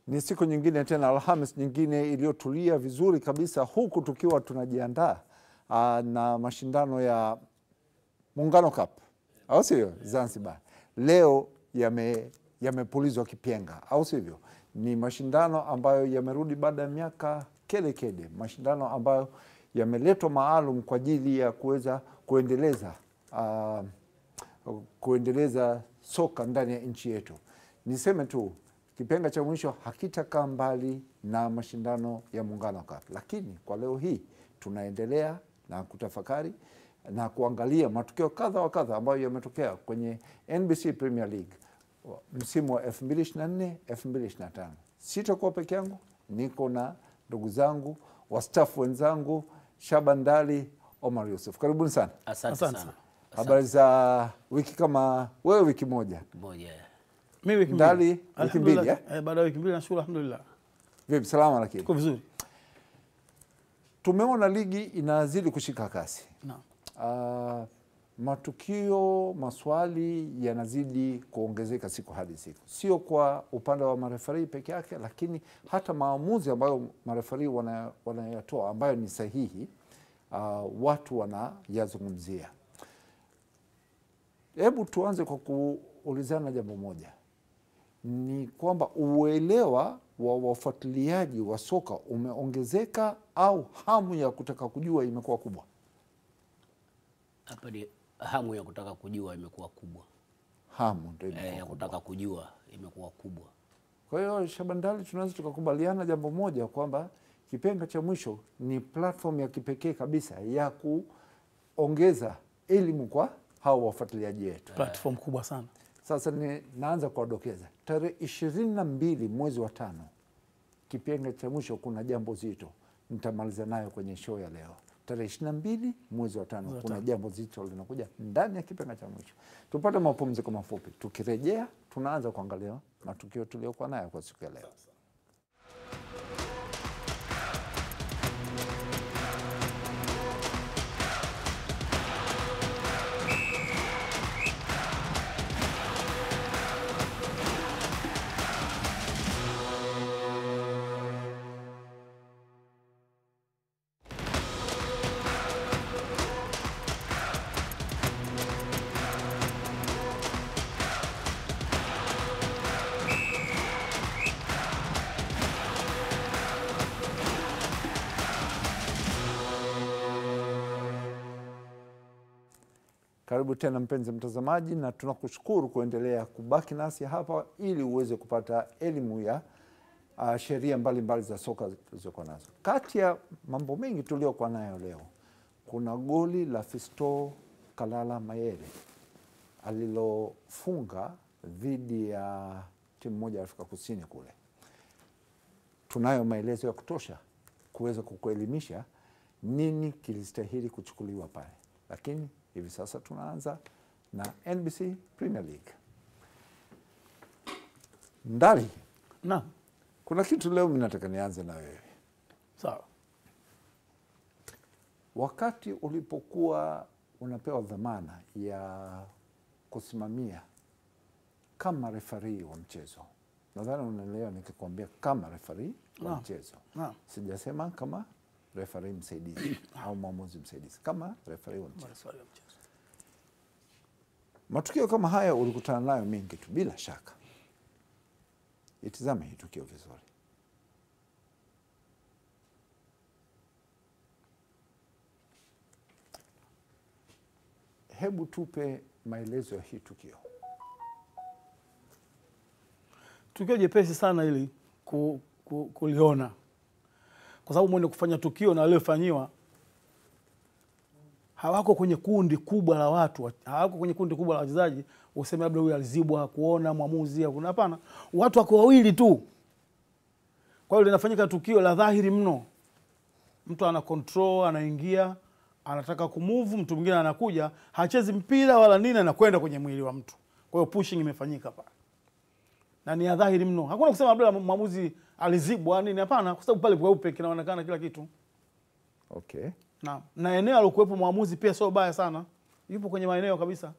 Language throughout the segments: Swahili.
Ni siku nyingine tena, Alhamis nyingine iliyotulia vizuri kabisa, huku tukiwa tunajiandaa na mashindano ya Muungano Cup, au sio, Zanzibar. Leo yamepulizwa kipenga, au sivyo? Ni mashindano ambayo yamerudi baada ya miaka kede, mashindano ambayo yameletwa maalum kwa ajili ya kuweza kuendeleza soka ndani ya nchi yetu. Niseme tu kipenga cha mwisho hakitakaa mbali na mashindano ya Muungano Cup, lakini kwa leo hii tunaendelea na kutafakari na kuangalia matukio kadha wa kadha ambayo yametokea kwenye NBC Premier League msimu wa 2024-2025. Sitakuwa peke yangu, niko na ndugu zangu, wastafu wenzangu, Shaban Ndali, Omar Yusuf. Karibuni sana. Asante sana. Habari za wiki? Kama wewe wiki moja. Mimi wiki Ndali wiki mbili. Baada ya wiki mbili nashukuru, alhamdulillah. Vipi, salama? Lakini tuko vizuri. Tumeona ligi inazidi kushika kasi. Naam. Matukio, maswali yanazidi kuongezeka siku hadi siku, sio kwa upande wa marefari peke yake, lakini hata maamuzi ambayo marefari wanayatoa ambayo ni sahihi, watu wanayazungumzia. Hebu tuanze kwa kuulizana jambo moja, ni kwamba uelewa wa wafuatiliaji wa soka umeongezeka au hamu ya kutaka kujua imekuwa kubwa? Hapa ni hamu ya kutaka kujua imekuwa kubwa. Hamu ndio imekuwa ya kutaka kujua imekuwa kubwa. Kwa hiyo Shaban Ndali, tunaweza tukakubaliana jambo moja kwamba kipenga cha mwisho ni platform ya kipekee kabisa ya kuongeza elimu kwa hao wafuatiliaji wetu. Platform kubwa sana. Sasa naanza kuwadokeza. Tarehe 22 mwezi wa 5, kipenga cha mwisho, kuna jambo zito nitamaliza nayo kwenye show ya leo. Tarehe 22 mwezi wa 5 kuna jambo zito linakuja ndani ya kipenga cha mwisho. Tupate mapumziko mafupi. Tukirejea tunaanza kuangalia matukio tuliokuwa nayo kwa siku ya leo. Karibu tena mpenzi mtazamaji, na tunakushukuru kuendelea kubaki nasi hapa ili uweze kupata elimu ya sheria mbalimbali za soka tulizokuwa nazo. Kati ya mambo mengi tuliokuwa nayo leo, kuna goli la Fiston Kalala Mayele alilofunga dhidi ya timu moja ya Afrika Kusini kule. Tunayo maelezo ya kutosha kuweza kukuelimisha nini kilistahili kuchukuliwa pale. Lakini hivi sasa tunaanza na NBC Premier League. Ndali, Naam. kuna kitu leo mimi nataka nianze na wewe. Sawa. Wakati ulipokuwa unapewa dhamana ya kusimamia kama referee wa mchezo, nadhani unaelewa nikikwambia kama referee wa mchezo. Naam. Sijasema kama referee msaidizi au mwamuzi msaidizi, kama referee wa mchezo. Matukio kama haya ulikutana nayo mengi tu bila shaka. Itizame hii tukio vizuri. Hebu tupe maelezo ya hii tukio. Tukio jepesi sana ili kuliona, kwa sababu mwenye kufanya tukio na waliofanyiwa hawako kwenye kundi kubwa la watu, hawako kwenye kundi kubwa la wachezaji useme labda huyu alizibwa kuona mwamuzi au kuna, hapana, watu wako wawili tu. Kwa hiyo linafanyika tukio la dhahiri mno, mtu ana control, anaingia, anataka kumove, mtu mwingine anakuja, hachezi mpira wala nini, anakwenda kwenye mwili wa mtu. Kwa hiyo pushing imefanyika pale na ni dhahiri mno, hakuna kusema labda mwamuzi alizibwa nini, hapana, kwa sababu pale kweupe kinaonekana kila kitu. Okay. Na eneo alokuwepo mwamuzi pia sio baya sana, yupo kwenye maeneo kabisa.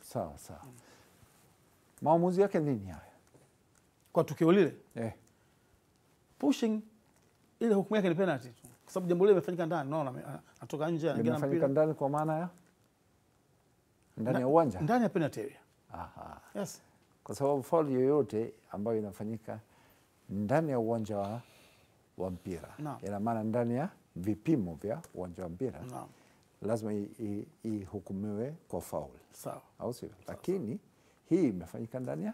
Sawa sawa. Maamuzi yake nini haya? kwa tukio lile pushing ile hukumu yake ni penalty tu, kwa sababu jambo lile limefanyika ndani. Unaona, anatoka nje anaingia na mpira. Limefanyika ndani kwa maana ya ndani ya uwanja, ndani ya penalty area. Aha. Yes. Kwa sababu foul yoyote ambayo inafanyika ndani ya uwanja wa mpira, ina maana ndani ya vipimo vya uwanja wa mpira, lazima ihukumiwe kwa foul. Sawa. Au sivyo? Lakini hii imefanyika ndani ya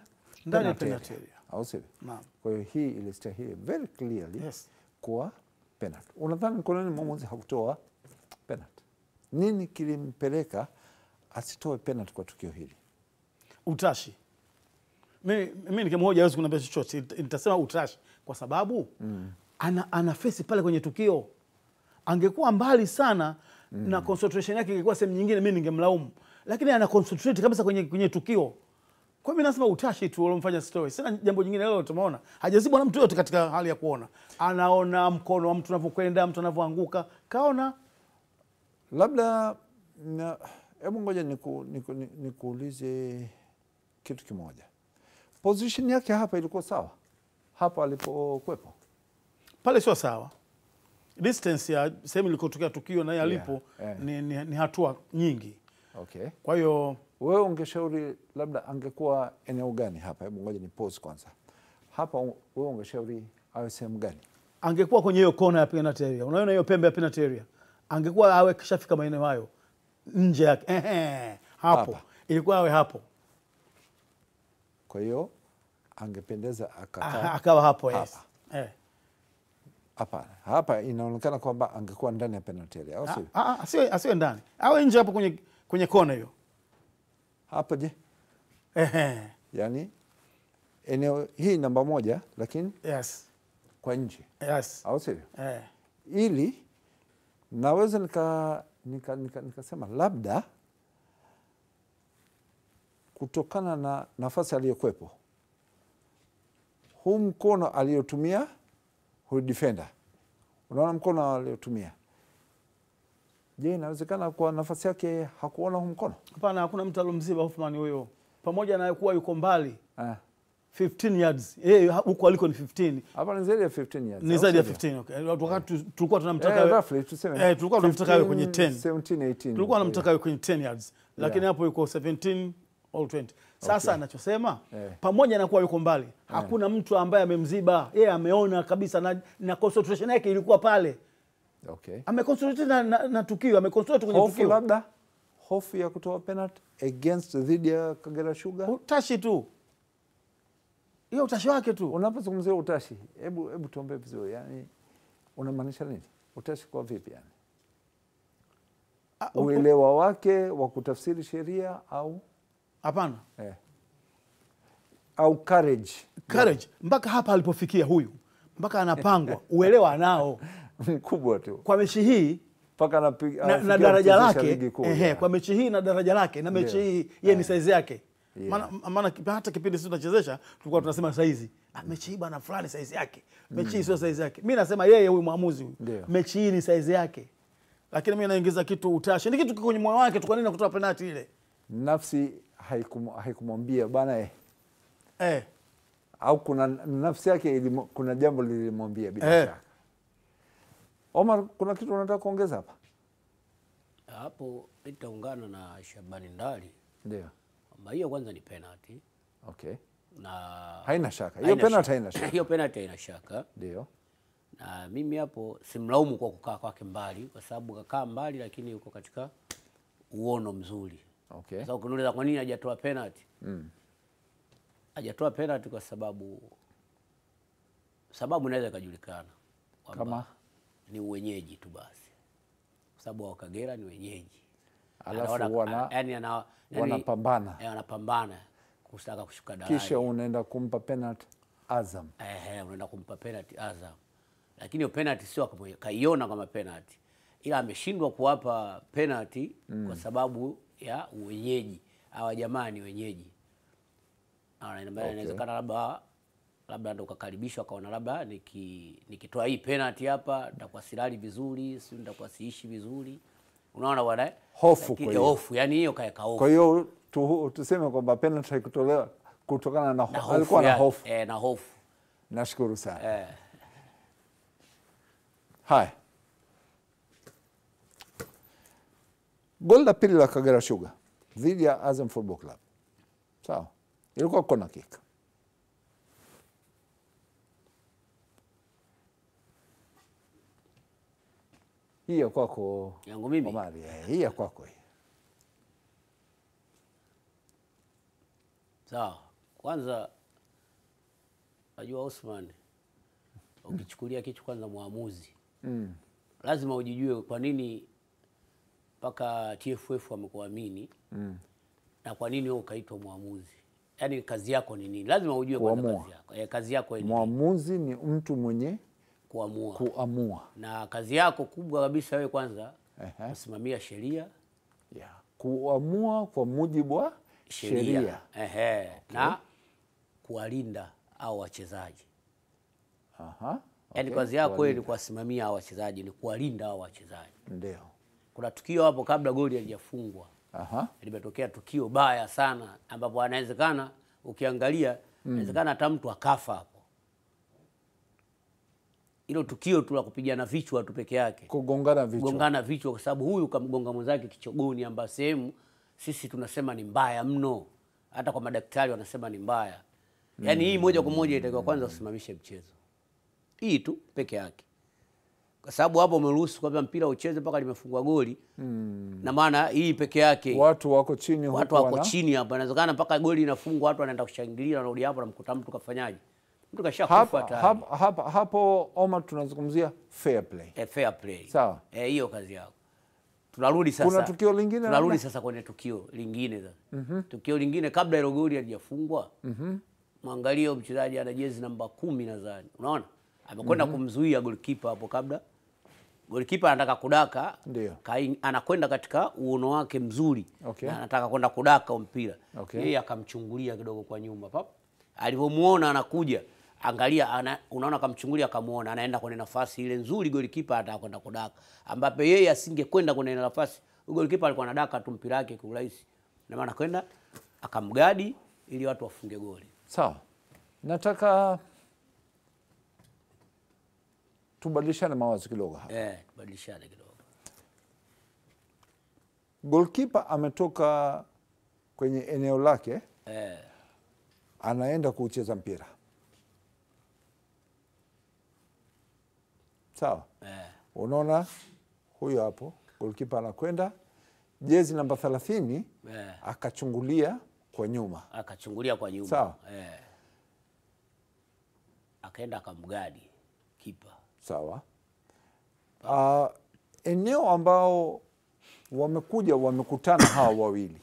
penalty area. Au sivyo? Kwa hiyo hii ilistahili very clearly kuwa penalty. Unadhani kwa nini mwamuzi hakutoa penalty? Nini kilimpeleka asitoe penalty kwa tukio hili? Utashi. Mimi nikimhoja hawezi kuniambia chochote. Nitasema utashi kwa sababu ana face pale kwenye tukio. Angekuwa mbali sana na concentration yake ingekuwa sehemu nyingine, mimi ningemlaumu. Lakini ana concentrate kabisa kwenye tukio. Kwa mimi nasema utashi tu ulomfanya story. Sina jambo jingine leo tumeona. Hajazibwa na mtu yote katika hali ya kuona. Anaona mkono wa mtu unavyokwenda, mtu anavyoanguka. Kaona labda hebu ngoja nikuulize kitu kimoja. Position yake hapa ilikuwa sawa? Hapa alipokuepo? Pale sio sawa. Distance ya sehemu ilikotokea tukio na alipo ni hatua nyingi. Okay. Kwa hiyo wewe ungeshauri labda angekuwa eneo gani hapa? Hebu ngoja ni pause kwanza. Hapa wewe ungeshauri awe sehemu gani? Angekuwa kwenye hiyo kona ya penalty area. Unaona hiyo pembe ya penalty area? Angekuwa awe kishafika maeneo hayo nje yake. Hapo. Hapa. Ilikuwa awe hapo. Kwa hiyo angependeza akawa hapo. Yes. Hapana. Hapa inaonekana kwamba angekuwa ndani ya penalty area. Au sio? Asiwe ndani. Awe nje hapo kwenye kona hiyo. Hapa je? Yaani eneo hii namba 1 lakini kwa nje. Au sivyo? Ili naweza nikasema labda kutokana na nafasi aliyokuepo, huu mkono aliyotumia huyu defender, unaona mkono aliyotumia, je, inawezekana kwa nafasi yake hakuona huu mkono? Hapana, hakuna mtu alomziba Hoffman huyo, pamoja na kuwa yuko mbali 15 yards. Huko aliko ni 15. Hapa ni zaidi ya 15 yards. Ni zaidi ya 15. Okay. Wakati tulikuwa tunamtaka roughly tuseme. Tulikuwa tunamtaka kwenye 10. 17 18. Tulikuwa tunamtaka kwenye 10 yards. Lakini hapo yuko 17 au 20. Sasa anachosema pamoja na kuwa yuko mbali, hakuna mtu ambaye amemziba. Yeye ameona kabisa na concentration yake ilikuwa pale. Okay. Ameconcentrate na tukio, ameconcentrate kwenye tukio. Labda hofu ya kutoa penalty against dhidi ya Kagera Sugar. Utashi tu. Hiyo utashi wake tu. Unapozungumzia utashi, hebu tuombe vizuri. Yaani unamaanisha nini? Utashi kwa vipi yani? Uelewa wake wa kutafsiri sheria au hapana? Au courage. Mpaka hapa alipofikia huyu. Mpaka anapangwa. Uelewa anao mkubwa tu. Kwa mechi hii mpaka na daraja lake. Kwa mechi hii na daraja lake na mechi hii yeye ni size yake. Maana hata kipindi sisi tunachezesha tulikuwa tunasema size. Mechi hii bana fulani size yake. Mechi hii sio size yake. Mimi nasema yeye huyu mwamuzi huyu. Mechi hii ni size yake. Lakini mimi naingiza kitu utashi. Ni kitu kiko kwenye moyo wake tu, kwa nini kutoa penalty ile? Nafsi haikumwambia bana au kuna nafsi yake kuna jambo lilimwambia bila shaka. Omar, kuna kitu unataka kuongeza hapa? Hapo nitaungana na Shabani Ndali. Ndio. Hiyo kwanza ni penalty. Okay. Na haina shaka. Hiyo penalty haina shaka. Hiyo penalty haina shaka. Ndio. Na mimi hapo simlaumu kwa kukaa kwake mbali, kwa sababu kakaa mbali lakini yuko katika uono mzuri. Okay. Sasa ukiniuliza kwa nini hajatoa penalty? Hajatoa penalty kwa sababu inaweza kujulikana kama ni uwenyeji tu basi. Kwa sababu wa Kagera ni wenyeji. Alafu wanapambana. Wanapambana kutaka kushuka daraja. Kisha unaenda kumpa penalty Azam. Unaenda kumpa penalty Azam. Lakini hiyo penalty sio kaiona kama penalty. Ila ameshindwa kuwapa penalty kwa sababu ya uwenyeji. Hawa jamaa ni wenyeji. Inawezekana labda ndo kakaribishwa kaona labda nikitoa hii penalty hapa nitakuwa silali vizuri, sio nitakuwa siishi vizuri. Unaona bwana? Hofu kwa hiyo. Hofu, yani hiyo kaeka hofu. Kwa hiyo tuseme kwamba penalty haikutolewa kutokana na alikuwa na hofu. Na hofu. Nashukuru sana. Haya. Goli la pili la Kagera Sugar dhidi ya Azam Football Club. Sawa. Ilikuwa kona kick. Hii ya kwako. Yangu mimi. Omari, hii ya kwako hii. Sawa. Kwanza najua Osman, ukichukulia kitu kwanza muamuzi. Lazima ujijue kwa nini mpaka TFF wamekuamini. Na kwa nini wewe ukaitwa muamuzi. Yaani kazi yako ni nini? Lazima ujue kwa kazi yako. Kazi yako ni nini? Muamuzi ni mtu mwenye kuamua. Na kazi yako kubwa kabisa wewe kwanza kusimamia sheria. Kuamua kwa mujibu wa sheria. Na kuwalinda au wachezaji. Yaani kazi yako wewe ni kuwasimamia hao wachezaji, ni kuwalinda hao wachezaji. Ndio. Kuna tukio hapo kabla goli halijafungwa. Limetokea tukio baya sana ambapo anawezekana ukiangalia inawezekana hata mtu akafa hapo. Hilo tukio tu la kupigana vichwa tu peke yake. Kugongana vichwa kwa sababu huyu kamgonga mwenzake kichogoni ambapo sehemu sisi tunasema ni mbaya mno. Hata kwa madaktari wanasema ni mbaya. Yaani hii moja kwa moja itakiwa kwanza usimamishe mchezo. Hii tu peke yake. Kwa sababu hapo umeruhusu kwamba mpira ucheze mpaka limefungwa goli. Na maana hii peke yake watu wako chini huko. Watu wako chini hapa. Inawezekana mpaka goli linafungwa watu wanaenda kushangilia, wanarudi hapo na mkuta mtu kafanyaje? Mtu kashakufa tayari. Hapo Omar tunazungumzia fair play. Fair play. Sawa. Hiyo kazi yako. Tunarudi sasa. Kuna tukio lingine. Tunarudi sasa kwenye tukio lingine sasa. Tukio lingine kabla ile goli halijafungwa. Mwangalie mchezaji ana jezi namba 10 nadhani. Unaona? Amekwenda kumzuia goalkeeper hapo kabla. Goalkeeper anataka kudaka. Anakwenda katika uono wake mzuri. Na anataka kwenda kudaka mpira. Yeye akamchungulia kidogo kwa nyuma pap. Alipomuona anakuja, angalia unaona akamchungulia akamuona anaenda kwenye nafasi ile nzuri goalkeeper anataka kwenda kudaka. Ambapo yeye asingekwenda kwenye nafasi. Goalkeeper alikuwa anadaka tu mpira wake kwa urahisi. Na maana kwenda akamgadi ili watu wafunge goli. Sawa. Nataka tubadilishane mawazo kidogo hapa. Tubadilishane kidogo. Goalkeeper ametoka kwenye eneo lake. Anaenda kucheza mpira. Sawa. Unaona huyo hapo goalkeeper anakwenda jezi namba 30 akachungulia kwa nyuma. Sawa. Akaenda akamgadi kipa. Sawa. Eneo ambao wamekutana hawa wawili.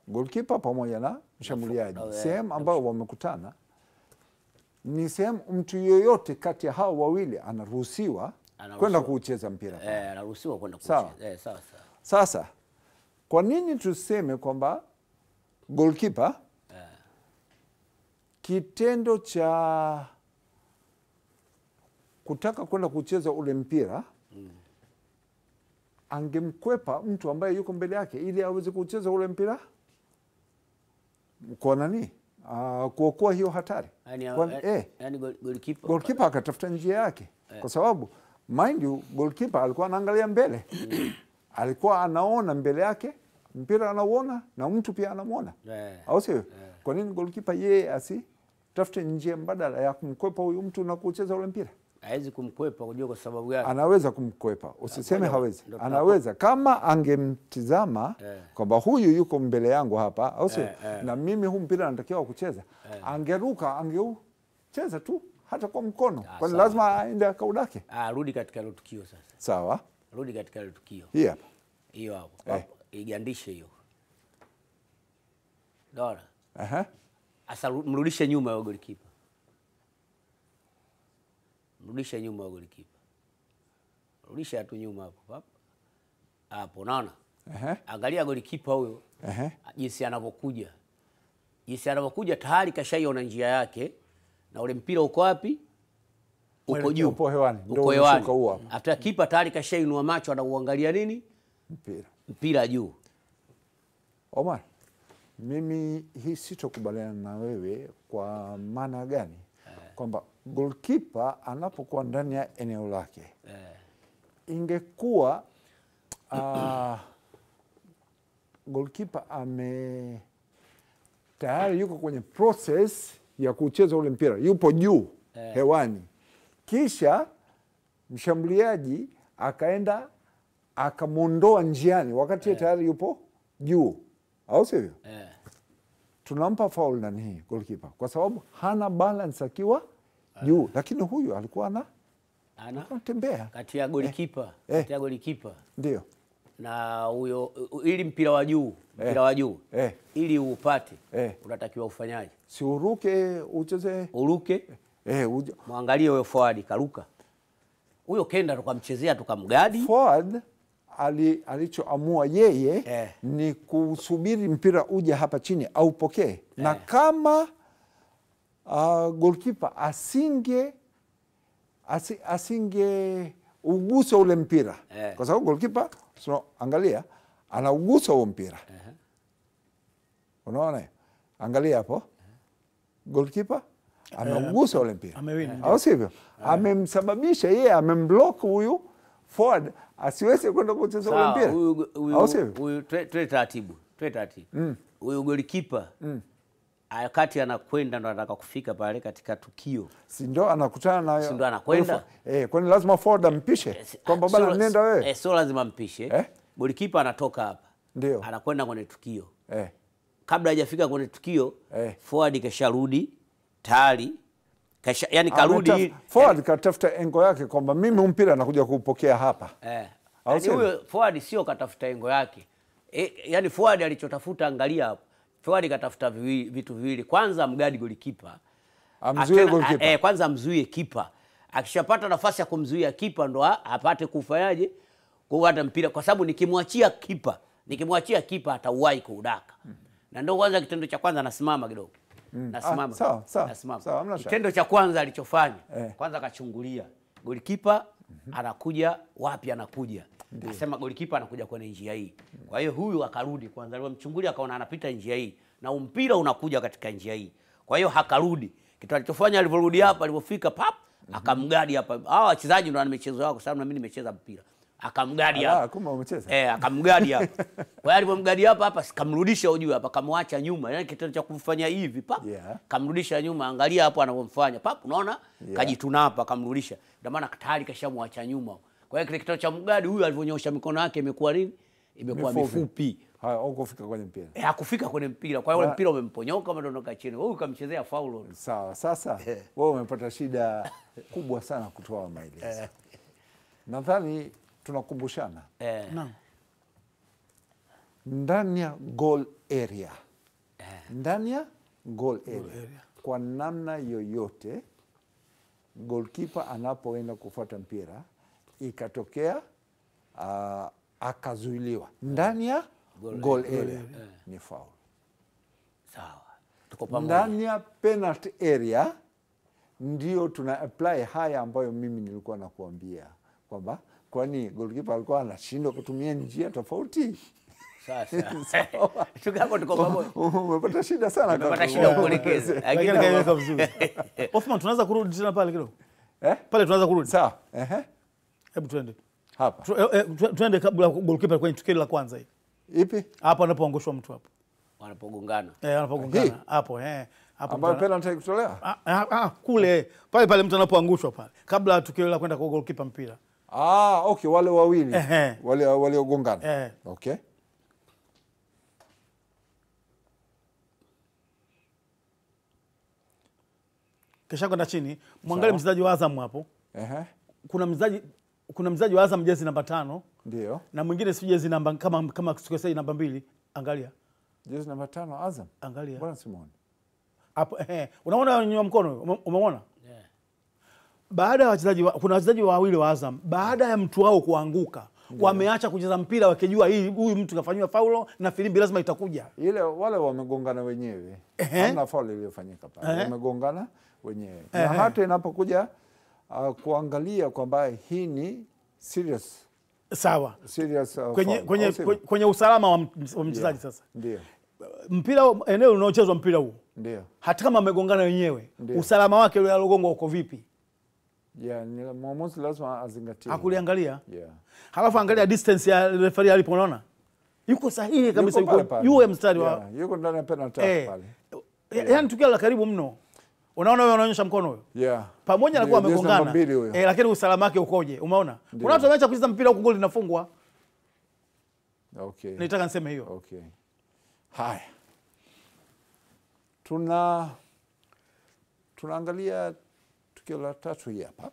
Goalkeeper pamoja na mshambuliaji. Sehemu ambao wamekutana ni sehemu mtu yoyote kati ya hao wawili anaruhusiwa kwenda kucheza mpira. Anaruhusiwa kwenda kucheza. Sawa. Sasa kwa nini tuseme kwamba goalkeeper kitendo cha kutaka kwenda kucheza ule mpira angemkwepa mtu ambaye yuko mbele yake ili aweze kucheza ule mpira? Kwa nani? Kuokoa hiyo hatari. Yani goalkeeper akatafuta njia yake. Kwa sababu mind you goalkeeper alikuwa anaangalia mbele. Alikuwa anaona mbele yake, mpira anauona na mtu pia anamuona. Au sio? Kwa nini goalkeeper yeye asitafute njia mbadala ya kumkwepa huyu mtu na kucheza ule mpira? Hawezi kumkwepa unajua kwa sababu gani? Anaweza kumkwepa. Usiseme hawezi. Anaweza kama angemtizama kwamba huyu yuko mbele yangu hapa, au sio? Na mimi huu mpira natakiwa kucheza. Angeruka, angeucheza tu hata kwa mkono. Kwa lazima aende akaudake. Rudi katika ile tukio sasa. Sawa. Rudi katika ile tukio. Hii hapa. Hiyo hapo. Igandishe hiyo. Dora. Asa mrudishe nyuma ya goalkeeper. Rudisha nyuma ya goalkeeper. Rudisha tu nyuma hapo. Hapo unaona? Angalia goalkeeper huyo. Jinsi anavyokuja. Tayari kashaiona njia yake na ule mpira uko wapi? Uko juu. Uko hewani. Uko hewani. Hata kipa tayari kashainua macho anauangalia nini? Mpira. Mpira juu. Omar, Mimi hii sitokubaliana na wewe. Kwa maana gani? Kwamba goalkeeper anapokuwa ndani ya eneo lake, ingekuwa goalkeeper tayari yuko kwenye process ya kucheza ule mpira, yupo juu hewani, kisha mshambuliaji akaenda akamwondoa njiani wakati tayari yupo juu, au sivyo? Tunampa foul nani hii goalkeeper, kwa sababu hana balance akiwa juu, lakini huyu alikuwa anatembea kati ya goalkeeper, kati ya goalkeeper ndio na huyo, ili mpira wa juu, mpira wa juu ili upate unatakiwa ufanyaje? Si uruke ucheze, uruke muangalie huyo forward karuka, huyo kenda tukamchezea tukamgadi. Forward alichoamua yeye ni kusubiri mpira uje hapa chini au pokee, na kama goalkeeper asinge ugusa ule mpira, kwa sababu goalkeeper angalia anaugusa huo mpira, unaona, angalia hapo, goalkeeper anaugusa ule mpira, au sivyo? Amemsababisha yeye, amemblock huyu forward asiweze kwenda kucheza ule mpira, au sivyo? Huyu tuwe taratibu, huyu goalkeeper wakati anakwenda ndo anataka kufika pale katika tukio, si ndo anakutana nayo, si ndo anakwenda, kwani lazima forward ampishe kwamba bana nenda wewe? Sio lazima mpishe. Goalkeeper anatoka hapa, ndio anakwenda kwenye tukio. Kabla hajafika kwenye tukio, forward kasharudi tayari, yani karudi forward, katafuta engo yake kwamba mimi mpira nakuja kupokea hapa. Yani huyo forward sio katafuta engo yake. Yani forward alichotafuta, angalia hapo, forward katafuta vitu viwili. Kwanza mgadi goalkeeper, amzuie goalkeeper, kwanza amzuie kipa. Akishapata nafasi ya kumzuia kipa ndo apate kufanyaje, kuwata mpira, kwa sababu nikimwachia kipa atauwahi kuudaka. Na ndio kwanza kitendo cha kwanza, nasimama kidogo. Nasimama. Sawa. Kitendo cha kwanza alichofanya, kwanza akachungulia goalkeeper anakuja wapi, anakuja. Nasema goalkeeper anakuja kwenye njia hii. Kwa hiyo huyu akarudi kwanza, alimchungulia akaona anapita njia hii na mpira unakuja katika njia hii. Kwa hiyo hakarudi. Kitu alichofanya, alivyorudi hapa, alipofika akamgadi hapa. Hao wachezaji ndio wana michezo yao, kwa sababu na mimi nimecheza mpira. Akamgadi hapa. Kumbe umecheza. Akamgadi hapa. Kwa hiyo alipomgadi hapa sikamrudisha ujue hapa, kamwacha nyuma. Yaani kitendo cha kumfanya hivi kamrudisha nyuma. Angalia hapo anapomfanya. Unaona? Kajituna hapa kamrudisha. Ndio maana tayari kashamwacha nyuma. Kwa hiyo kile kitendo cha mgadi huyu alivyonyosha mikono yake imekuwa nini? Imekuwa mifupi. Hakufika kwenye mpira. Hakufika kwenye mpira. Kwa hiyo ule mpira umemponyoka, umedondoka chini. Huyu kamchezea faulu. Sawa. Sasa wewe umepata shida kubwa sana kutoa maelezo. Nadhani tunakumbushana. Naam. Ndani ya goal area. Ndani ya goal area. Kwa namna yoyote goalkeeper anapoenda kufuata mpira ikatokea akazuiliwa ndani ya goal area, ni foul. Sawa. Tuko pamoja. Ndani ya penalty area ndio tuna apply haya ambayo mimi nilikuwa nakuambia kwamba kwani goalkeeper alikuwa anashindwa kutumia njia tofauti. Sasa tuko pamoja. Umepata shida sana, umepata shida kuelekeza. Lakini kaiweka vizuri. Osman, tunaweza kurudi tena pale kidogo? Pale tunaweza kurudi. Sawa. Hebu twende. Hapa. Twende kabla goalkeeper kwenye tukio la kwanza hii. Ipi? Hapo anapoangushwa mtu hapo. Wanapogongana. Wanapogongana. Hapo hapo. Ambapo penalty kutolewa? Kule pale mtu anapoangushwa pale. Kabla tukio la kwenda kwa goalkeeper mpira. Okay, wale wawili. Wale ogongana. Okay. Kisha kwenda chini, mwangalie mchezaji wa Azam hapo. Kuna mchezaji wa Azam jezi namba 5. Ndio. Na mwingine si jezi namba kama sikosei namba 2. Angalia. Jezi namba 5 Azam. Angalia. Bwana Simon. Hapo unaona nyuma mkono? Umeona? Baada ya wachezaji kuna wachezaji wawili wa Azam, baada ya mtu wao kuanguka, wameacha kucheza mpira wakijua huyu mtu kafanywa faulo na filimbi lazima itakuja. Ile wale wamegongana wenyewe. Hamna faulu iliyofanyika pale. Wamegongana wenyewe. Na hata inapokuja kuangalia kwamba hii ni serious. Sawa. Serious kwenye usalama wa mchezaji sasa. Ndio. mpira eneo unaochezwa mpira huo. Ndio. Hata kama amegongana wenyewe, Ndio. usalama wake yule alogongwa uko vipi? Yeah, ni mwamuzi lazima azingatie. Hakuliangalia. Yeah. Halafu angalia distance ya referee alipo, unaona? Yuko sahihi kabisa, Yuko pale yuko pale. yule mstari wa Yeah, yuko ndani ya penalty pale. Yaani tukio la karibu mno. Unaona wewe anaonyesha mkono huyo? Yeah. Pamoja na kuwa Ndio, namba amegongana. mbili huyo. Lakini usalama wake ukoje? Umeona? Kuna watu wameacha kucheza mpira huko, goli linafungwa. Okay. Nitaka niseme hiyo. Okay. Haya. Tunaangalia tukio la tatu hii hapa.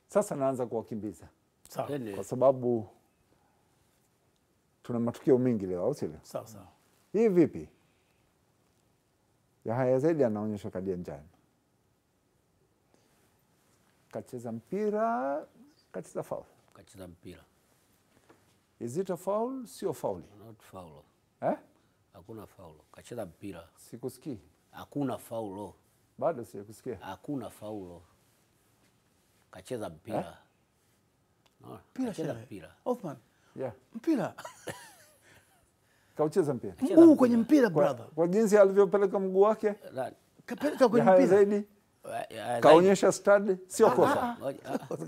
Sasa naanza kuwakimbiza. Sawa. Kwa sababu tuna matukio mengi leo, au sio? Sawa sawa. Hii vipi? Yahya Zaidi anaonyesha kadi ya njano. Kacheza mpira, kacheza foul. Kacheza mpira. Is it a foul? Sio foul. Not foul. Hakuna faul. Kacheza mpira. Sikusikii. Hakuna faul. Bado sikusikia. Hakuna faul. Kacheza mpira. No, kacheza mpira. Othman. Yeah. Mpira. Kaucheza mpira. Mguu kwenye mpira brother. Kwa jinsi alivyopeleka mguu wake. Kapeleka kwenye Yahya mpira. Zaidi. Kaonyesha stadi, sio kosa.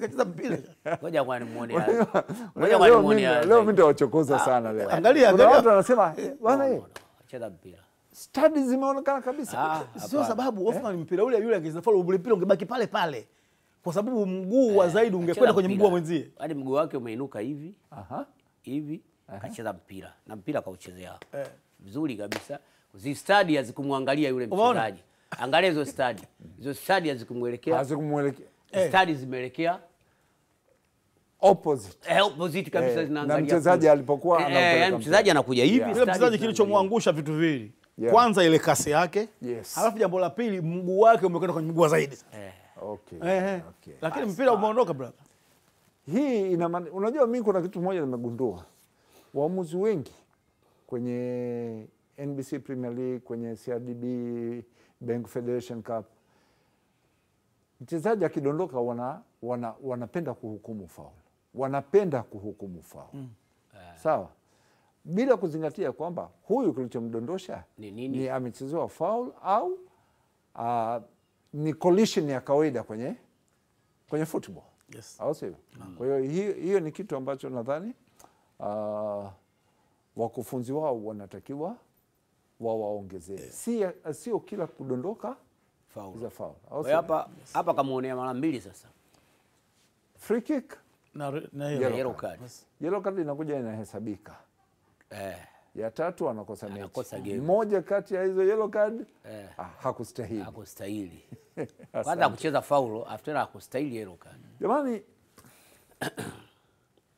Kacheza mpira. Ngoja kwa nimuone. Ngoja kwa nimuone. Leo mimi nitawachokoza sana leo. Angalia, Kuna angalia. watu wanasema bwana Kacheza mpira. stadi zimeonekana kabisa. Sio sababu Othman mpira ule yule angeza follow ule mpira ungebaki pale pale. Kwa sababu mguu wa Zaidi ungekwenda kwenye mguu wa mwenzie. Hadi mguu wake umeinuka hivi. Aha. Hivi kacheza mpira na mpira kauchezea. Vizuri kabisa. Zi stadi hazikumwangalia yule mchezaji. Angalia hizo stadi. Hizo stadi hazikumwelekea. Hazikumwelekea. Stadi zimeelekea opposite. Opposite kabisa zinaangalia. Na mchezaji alipokuwa anampeleka. Mchezaji anakuja hivi. Yule mchezaji kilichomwangusha vitu viwili. Kwanza ile kasi yake. Yes. Halafu jambo la pili mguu wake umekwenda kwenye mguu wa Zaidi. Okay. Okay. Lakini mpira umeondoka brother. Hii unajua mimi kuna kitu moja nimegundua. Waamuzi wengi kwenye NBC Premier League, kwenye CRDB Bank Federation Cup, mchezaji akidondoka wanapenda kuhukumu foul. Wanapenda kuhukumu foul. Sawa? Bila kuzingatia kwamba huyu kilichomdondosha ni amechezewa foul au ni collision ya kawaida kwenye football. Yes. Au sio? Kwa hiyo ni kitu ambacho nadhani wakufunzi wao wanatakiwa waongezee. Sio kila kudondoka faul. Za foul. Hapa kamuonea mara mbili sasa. Free kick na yellow card. Yellow card inakuja inahesabika. Ya tatu anakosa mechi. Moja kati ya hizo yellow card hakustahili. Hakustahili. Kwanza kucheza faul, after hakustahili yellow card. Jamani,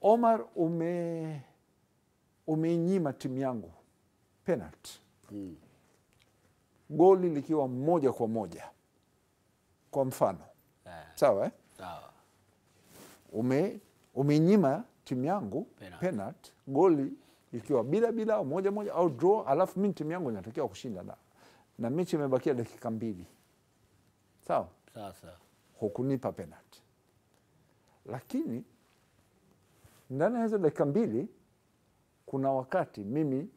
Omar umeinyima timu yangu penalty. Goli likiwa 1-1. Kwa mfano. Sawa Sawa. Umeinyima timu yangu penalty, goli ikiwa bila au 1-1 au draw, alafu mimi timu yangu inatakiwa kushinda na mechi imebakia dakika 2. Sawa? Sasa hukunipa penalty. Lakini ndani ya hizo dakika 2 kuna wakati mimi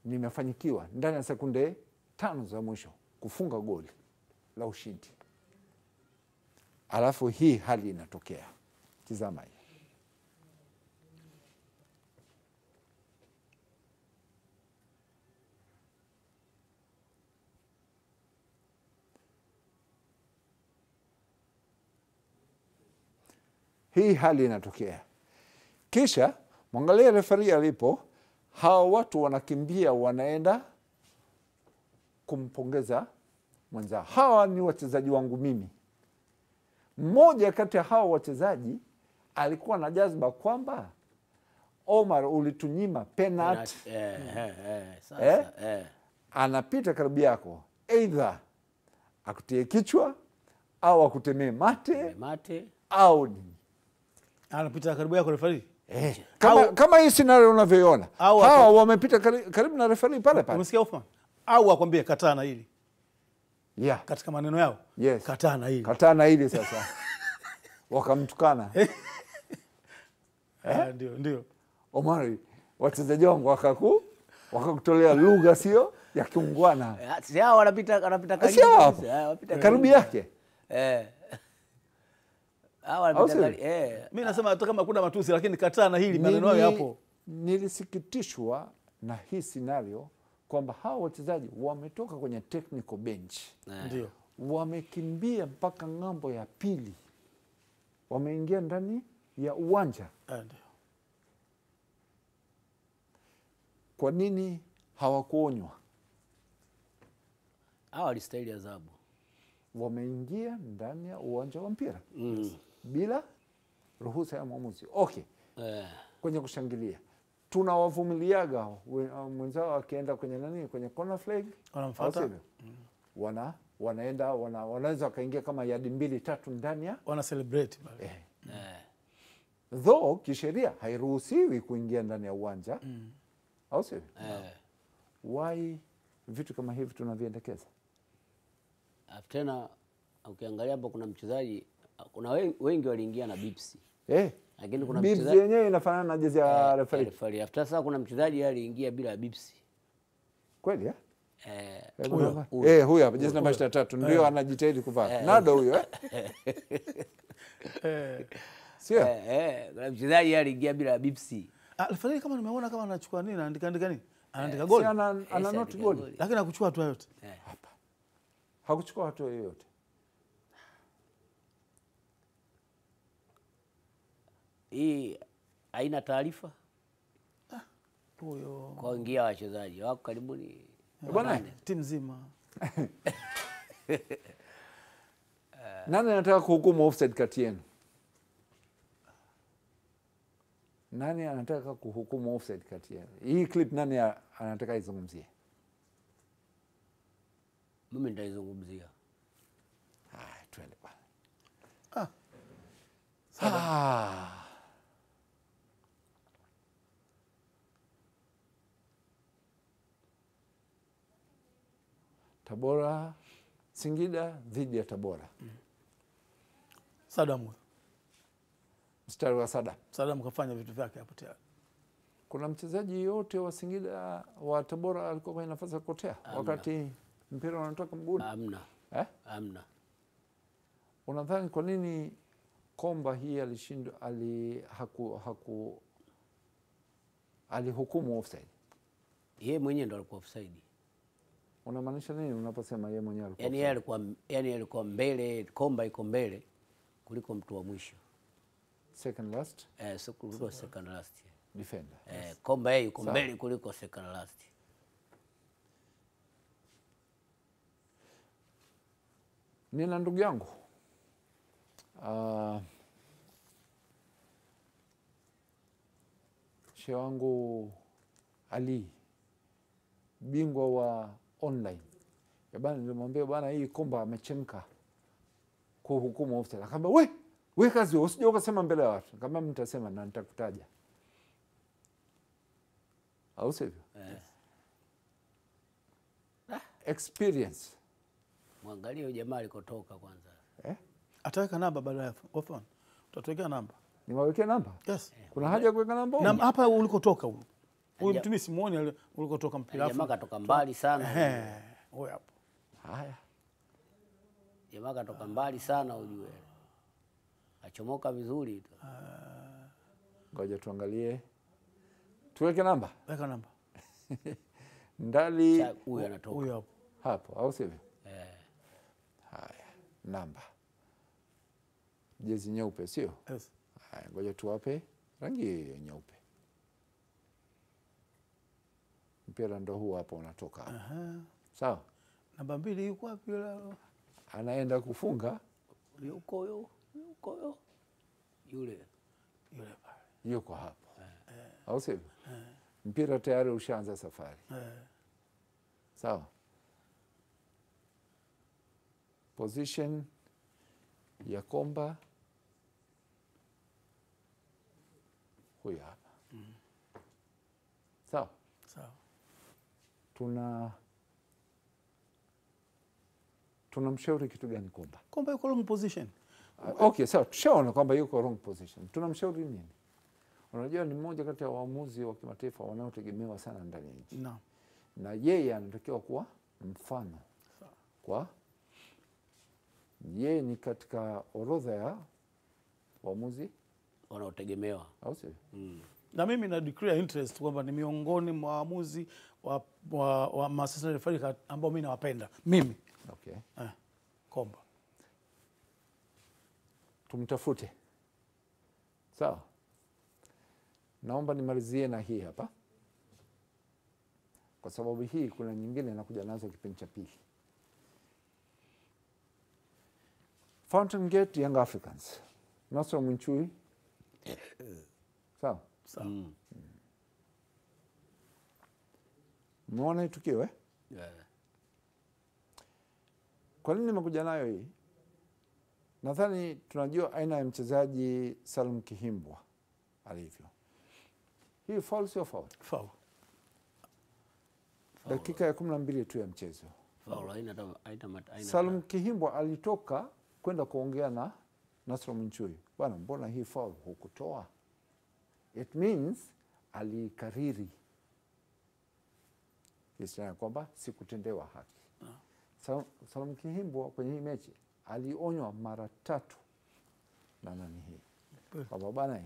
nimefanikiwa ndani ya sekunde 5 za mwisho kufunga goli la ushindi. Alafu hii hali inatokea. Tizama hii. Hii hali inatokea. Kisha mwangalia referee alipo, hawa watu wanakimbia wanaenda kumpongeza mwenzao. Hawa ni wachezaji wangu mimi. Mmoja kati ya hawa wachezaji alikuwa na jazba kwamba Omar ulitunyima penalty. Anapita karibu yako, either akutie kichwa au akutemee mate au nini. Anapita karibu yako referee. Kama hii scenario unavyoiona. Hawa wamepita karibu na referee pale pale. Umesikia Othman? Au akwambie kataa na hili. Yeah. Katika maneno yao. Yes. Kataa na hili. Kataa na hili sasa. Wakamtukana. Ndio. wachezaji wangu wakakutolea lugha sio ya kiungwana. Si hao wanapita Sio hapo. Karibu yake. Hao wanapita Mimi nasema hata kama kuna matusi lakini kataa na hili maneno hayo hapo. Nilisikitishwa na hii scenario kwamba hao wachezaji wametoka kwenye technical bench. Ndio. Wamekimbia mpaka ng'ambo ya pili. Wameingia ndani ya uwanja. Ndio. Kwa nini hawakuonywa? hao walistahili adhabu. Wameingia ndani ya uwanja wa mpira bila ruhusa ya mwamuzi. Okay. Kwenye kushangilia tunawavumiliaga mwenzao akienda kwenye kwenye corner flag Wanamfuata. Wanaenda wanaweza wakaingia kama yadi 2-3 ndani ya wana celebrate pale. Though kisheria hairuhusiwi kuingia ndani ya uwanja. Au sio? Why vitu kama hivi tunaviendekeza? Tena ukiangalia hapo kuna mchezaji, kuna wengi waliingia na bipsi. Lakini kuna bipsi mchezaji yenyewe inafanana na jezi ya referee. After sasa kuna mchezaji aliingia bila bipsi. Kweli Huyo. huyo hapa jezi namba 23 ndio anajitahidi kuvaa. Nado huyo Sio? Kuna mchezaji aliingia bila bipsi. Referee kama nimeona kama anachukua nini, anaandika nini? Anaandika goli. Ana note goli. Lakini hakuchukua hatua yote. Hapa. Hakuchukua hatua yoyote. Hii haina taarifa Huyo. kwa ingia wachezaji wako karibuni Bwana timu nzima. Nani anataka kuhukumu offside kati yenu? Nani anataka kuhukumu offside kati yenu? Hii clip nani anataka izungumzie? Mimi nitaizungumzia. Twende bwana. Tabora, Singida dhidi ya Tabora. Sadam. Mstari wa Sadam. Sadam kafanya vitu vyake hapo tayari. Kuna mchezaji yote wa Singida wa Tabora alikuwa kwenye nafasi ya kukotea wakati mpira unatoka mguuni? Hamna. Hamna. Unadhani kwa nini Komba hii alishindwa alihukumu offside? Yeye mwenyewe ndo alikuwa offside. Unamaanisha nini unaposema yeye mwenyewe alikuwa? Yaani alikuwa mbele, Komba iko mbele kuliko mtu wa mwisho. Second last? Kuliko second last. Defender. Komba yeye yuko mbele kuliko second last. Nina ndugu yangu shehe wangu Ali, bingwa wa online. Bana, nilimwambia bana, hii Komba amechemka kuhukumu offside. Akamwambia we kazi usije ukasema mbele ya watu. Nikamwambia mtasema na nitakutaja. Au sivyo? Experience. Mwangalie huyo jamaa alikotoka kwanza. Ataweka namba baada ya phone. Utatuwekea namba. Niwawekee namba? Yes. Kuna haja ya kuweka namba? Na hapa ulikotoka huyu. Huyu mtu mimi simuoni ulikotoka mpira. Jamaa katoka mbali sana. Huyo hapo. Haya. Jamaa katoka mbali sana ujue. Achomoka vizuri tu. Ngoja tuangalie. Tuweke namba? Weka namba. Ndali huyu anatoka. Huyo hapo. Hapo, au sivyo? Haya, namba. Jezi nyeupe, sio? Yes. Haya, ngoja tuwape rangi nyeupe. Mpira ndo huu hapo unatoka hapo. Sawa? Namba 2 yuko wapi yule? Anaenda kufunga. Yuko yule pale. Yuko hapo. Au sivyo? Mpira tayari ushaanza safari. Sawa? Position ya Komba huyu hapa. Sawa? Sawa. Tunamshauri kitu gani Komba? Komba yuko wrong position. Okay, sawa. Tushaona kwamba yuko wrong position. Tunamshauri nini? Unajua ni mmoja kati ya waamuzi wa kimataifa wanaotegemewa sana ndani ya nchi. Naam. Na yeye anatakiwa kuwa mfano. Kwa yeye ni katika orodha ya waamuzi wanaotegemewa, au sio? Na mimi na declare interest kwamba ni miongoni mwa waamuzi wa assistant referee ambao mimi nawapenda. Mimi. Okay. Komba. Tumtafute. Sawa. Naomba nimalizie na hii hapa, kwa sababu hii kuna nyingine nakuja nazo kipindi cha pili. Fountain Gate Young Africans, Nasra Mwinchui. Sawa. Sawa. Umeona hii tukio Yeah. Kwa nini nimekuja nayo hii? Nadhani tunajua aina ya mchezaji Salum Kihimbwa alivyo. Hii foul sio foul? Foul. Dakika ya 12 tu ya mchezo. Foul haina. Salum Kihimbwa alitoka kwenda kuongea na Nasra Mwinchui. Bwana, mbona hii foul hukutoa? It means alikariri kisha kwamba sikutendewa haki. Salum Kihimbwa kwenye hii mechi alionywa mara 3 na nani hii. Kwamba bwana,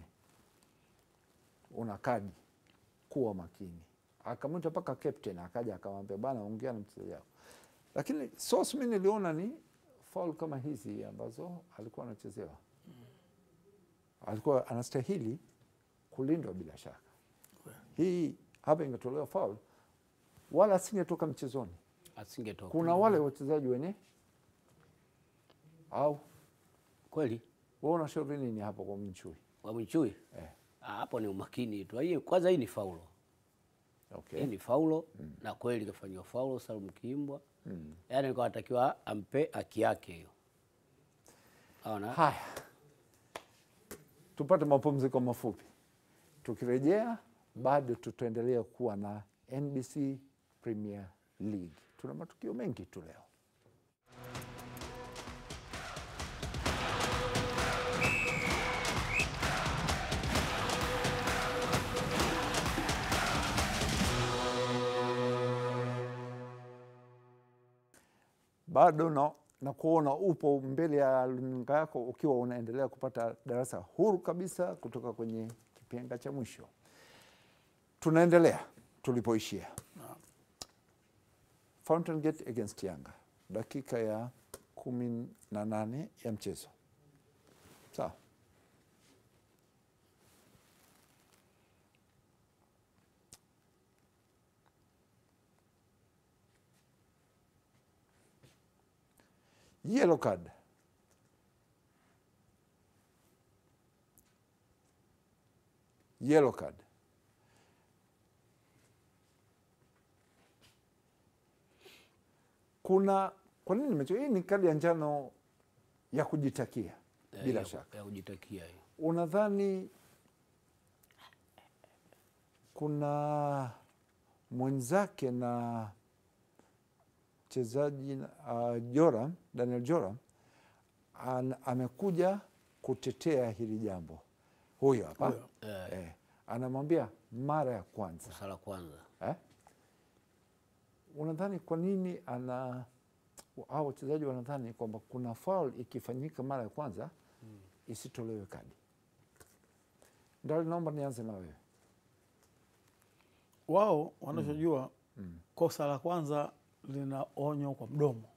una kadi, kuwa makini. Akamwita mpaka captain, akaja akamwambia bwana, ongea na mchezaji wako. Lakini source mimi niliona ni foul kama hizi ambazo alikuwa anachezewa. Alikuwa anastahili kulindwa bila shaka. Hii hapa ingetolewa foul wala asingetoka mchezoni. Asingetoka. Kuna wale wachezaji wenye au kweli. Wewe unashauri nini hapo kwa Mwinchui? Kwa Mwinchui? Hapo ni umakini tu. Hii kwanza, hii ni faulo. Okay. Hii ni faulo na kweli kafanywa faulo Salum Kihimbwa. Yaani alikuwa anatakiwa ampe haki yake hiyo. Ona. Haya. Tupate mapumziko mafupi. Tukirejea bado tutaendelea kuwa na NBC Premier League. Tuna matukio mengi tu leo. Bado na kuona upo mbele ya runinga yako ukiwa unaendelea kupata darasa huru kabisa kutoka kwenye kipenga cha mwisho. Tunaendelea tulipoishia. Fountain Gate against Yanga, dakika ya 18 ya mchezo. Sawa. Yellow card. Yellow card. Kwa nini nimecho? Hii ni kadi ya njano ya kujitakia bila shaka. Ya kujitakia hiyo. Unadhani kuna mwenzake na mchezaji Joram, Daniel Joram amekuja kutetea hili jambo. Huyo hapa. Anamwambia mara ya kwanza. Sala kwanza. Unadhani kwa nini hao wachezaji wanadhani kwamba kuna foul ikifanyika mara ya kwanza isitolewe kadi? Ndio naomba nianze na wewe. Wao wanachojua kosa la kwanza lina onyo kwa mdomo,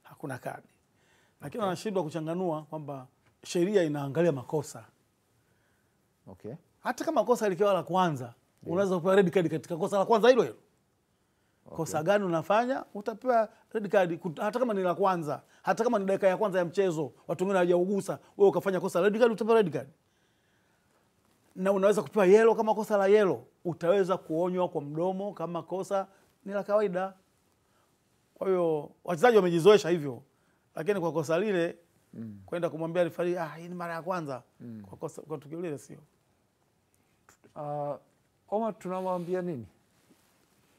hakuna kadi. Lakini wanashindwa kuchanganua kwamba sheria inaangalia makosa. Okay. Hata kama kosa likiwa la kwanza, unaweza kupewa red card katika kosa la kwanza hilo hilo. Okay. Kosa gani unafanya utapewa red card, hata kama ni la kwanza, hata kama ni dakika ya kwanza ya mchezo, watu wengine hawajaugusa, wewe ukafanya kosa red card, utapewa red card. Na unaweza kupewa yellow kama kosa la yellow, utaweza kuonywa kwa mdomo kama kosa ni la kawaida. Kwa hiyo wachezaji wamejizoesha hivyo, lakini kwa kosa lile kwenda kumwambia referee hii ni mara ya kwanza, kwa kosa, kwa tukio lile sio. Omar, tunamwambia nini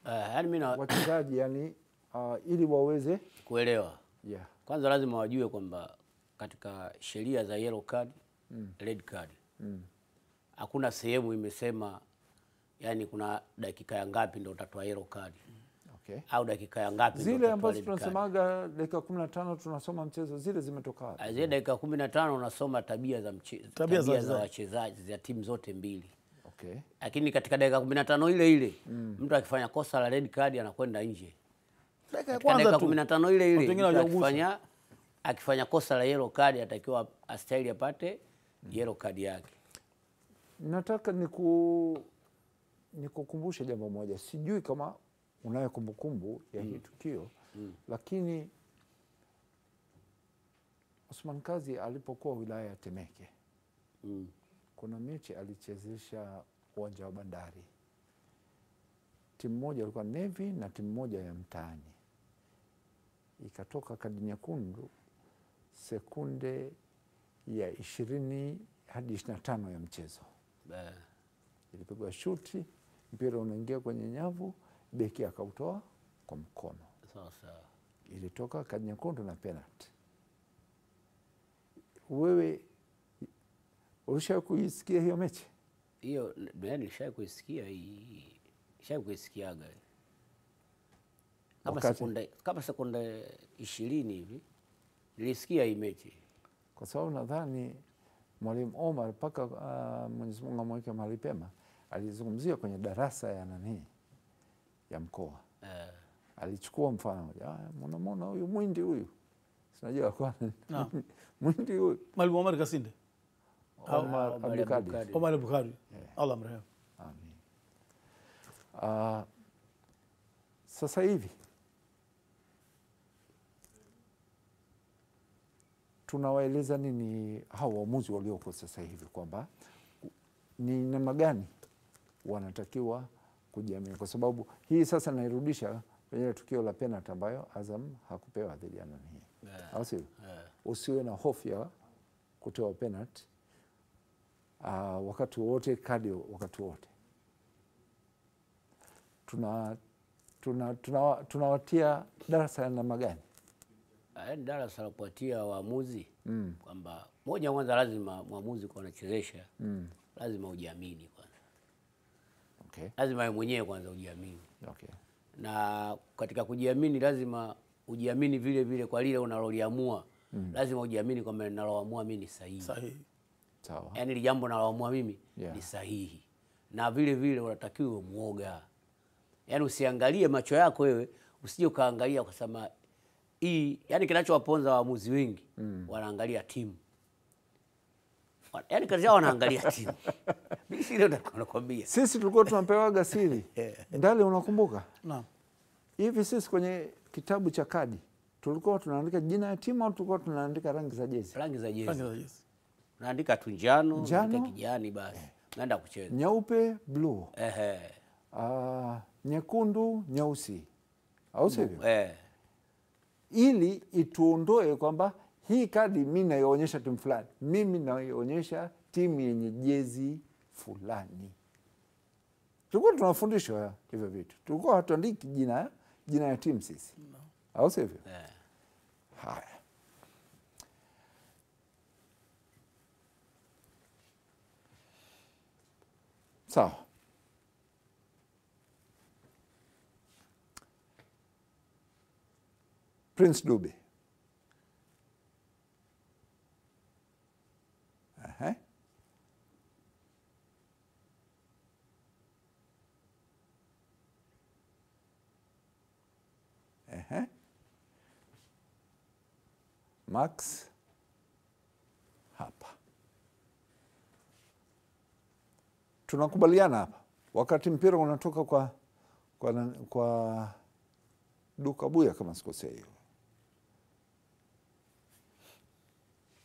yani mimi wachezaji ili waweze kuelewa? Kwanza lazima wajue kwamba katika sheria za yellow card, red card, hakuna sehemu imesema yani kuna dakika ya ngapi ndio utatoa yellow card. Okay. Au dakika ya ngapi ndio Zile utatoa ambazo red card. tunasemaga dakika 15 tunasoma mchezo, zile zimetoka wapi? Zile dakika 15 unasoma tabia za Tabia za wachezaji za timu zote mbili. Okay. Lakini katika dakika 15 ile ile mtu akifanya kosa la red card anakwenda nje. Dakika ya Katika kwanza dakika tu 15 ile watu ile wengine mtu hawajagusa. akifanya kosa la yellow card atakiwa astahili apate yellow card yake. Nataka nikukumbushe jambo moja. Sijui kama unayo kumbukumbu ya hii tukio, lakini Osman Kazi alipokuwa wilaya ya Temeke, kuna mechi alichezesha uwanja wa Bandari. Timu moja ilikuwa Navy na timu moja ya mtaani. Ikatoka kadi nyekundu sekunde ya 20 hadi 25 ya mchezo. Ilipigwa shuti, mpira unaingia kwenye nyavu, beki akautoa kwa mkono. Sasa Ilitoka kadi nyekundu na penalty. Wewe ulishawahi kuisikia hiyo mechi? hiyo nilishawahi kuisikia hii. Nishawahi kuisikiaga. Kama sekunde 20 hivi nilisikia hii mechi. Kwa sababu nadhani Mwalimu Omar mpaka Mwenyezi Mungu amweke mahali pema, alizungumzia kwenye darasa ya ya mkoa. Alichukua mfano, mwana huyu mwindi huyu. Sinajua kwa mwindi huyu. Mwalimu Omar Kasinde. Omar Abdulkadir. Omar Abdulkadir. Allah mrehemu. Amin. Sasa hivi tunawaeleza nini hao waamuzi walioko sasa hivi kwamba ni namna gani wanatakiwa kujiamini, kwa sababu hii sasa nairudisha kwenye tukio la penalty ambayo Azam hakupewa dhidi ya nani, au sio? Usiwe na hofu ya kutoa penalty wakati wote, kadi wakati wote. Tunawatia darasa ya namna gani? Darasa la kuwatia waamuzi kwamba moja, kwanza lazima mwamuzi kwa anachezesha lazima ujiamini kwanza. Okay. Lazima wewe mwenyewe kwanza ujiamini. Okay. Na katika kujiamini lazima ujiamini vile vile kwa lile unaloliamua. Lazima ujiamini kwamba ninaloamua mimi ni sahihi. Sahihi. Sawa. Yaani ile jambo naloamua mimi ni sahihi. Na vile vile unatakiwa muoga. Yaani usiangalie macho yako wewe, usije ukaangalia kwa sababu hii, yani kinachowaponza waamuzi wengi wanaangalia timu. Yaani kazi yao wanaangalia timu. Mimi sio nakwambia. Sisi tulikuwa tunapewaga siri. Ndale, unakumbuka? Naam. Hivi sisi kwenye kitabu cha kadi tulikuwa tunaandika jina ya timu au tulikuwa tunaandika rangi za jezi? Rangi za jezi. Rangi za jezi. Unaandika tu njano, kijani basi. Naenda kucheza. Nyeupe, blue. Nyekundu, nyeusi. Au sivyo? Ili ituondoe kwamba hii kadi mimi naionyesha timu fulani, mimi naionyesha timu yenye jezi fulani. Tulikuwa tunafundishwa hivyo vitu. Tulikuwa hatuandiki jina ya timu sisi. Au sivyo? Haya. Sawa. Prince Dube. Max hapa. Tunakubaliana hapa wakati mpira unatoka kwa Duka Buya kama sikosei.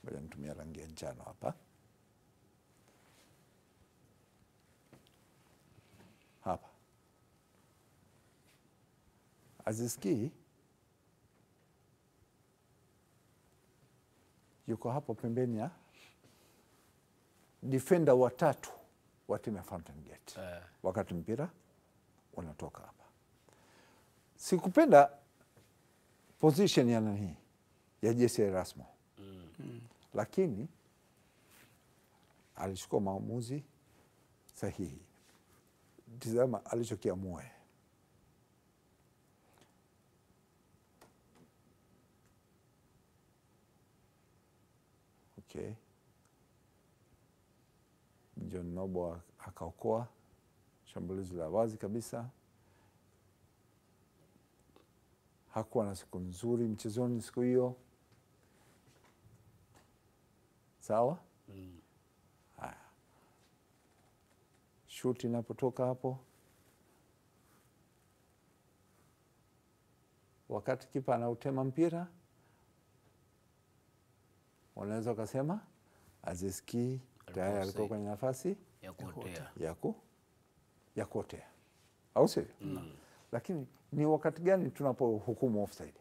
Ngoja nitumie rangi ya njano hapa. Hapa. Aziz Ki yuko hapo pembeni ya defender watatu wa timu ya Fountain Gate. Wakati mpira unatoka hapa. Sikupenda position ya nani ya Jesse Erasmo. Lakini alichukua maamuzi sahihi. Tizama alichokiamua. Okay. John Noble akaokoa shambulizi la wazi kabisa. Hakuwa na siku nzuri mchezoni siku hiyo. Sawa? Haya. Shuti inapotoka hapo, wakati kipa anautema mpira, unaweza ukasema Aziz Ki tayari alikuwa kwenye nafasi ya kuotea, au sio? Lakini ni wakati gani tunapohukumu offside?